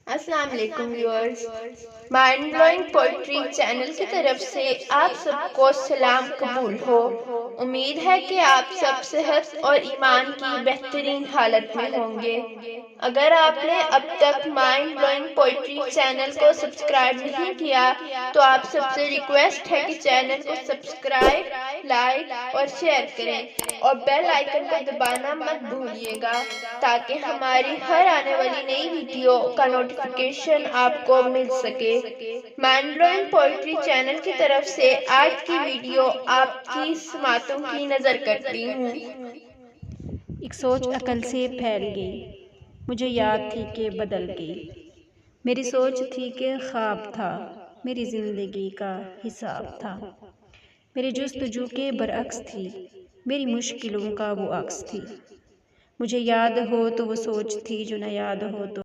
السلام علیکم viewers, mind blowing poetry channel کی طرف سے آپ سب کو سلام قبول ہو۔ امید ہے کہ آپ سب صحت اور ایمان کی بہترین حالت میں ہوں گے۔ اگر آپ نے اب تک مائنڈ بلوئنگ پوئٹری چینل کو سبسکرائب نہیں کیا تو آپ سب سے ریکویسٹ ہے کہ چینل کو سبسکرائب، لائک اور شیئر کریں اور بیل آئیکن کو دبانا مت بھولیے گا تاکہ ہماری ہر آنے والی نئی ویڈیو کا نوٹیفیکیشن آپ کو مل سکے۔ مائنڈ بلوئنگ پوئٹری چینل کی طرف سے آج کی ویڈیو آپ کی سماعتوں کی نظر کرتی ہوں۔ ایک سوچ عقل سے پھیل گئی، مجھے یاد تھی کہ بدل گئی۔ میری سوچ تھی کہ خواب تھا، میری زندگی کا حساب تھا۔ میری جستجو کے برعکس تھی، میری مشکلوں کا وہ عکس تھی۔ مجھے یاد ہو تو وہ سوچ تھی جو نہ یاد ہو تو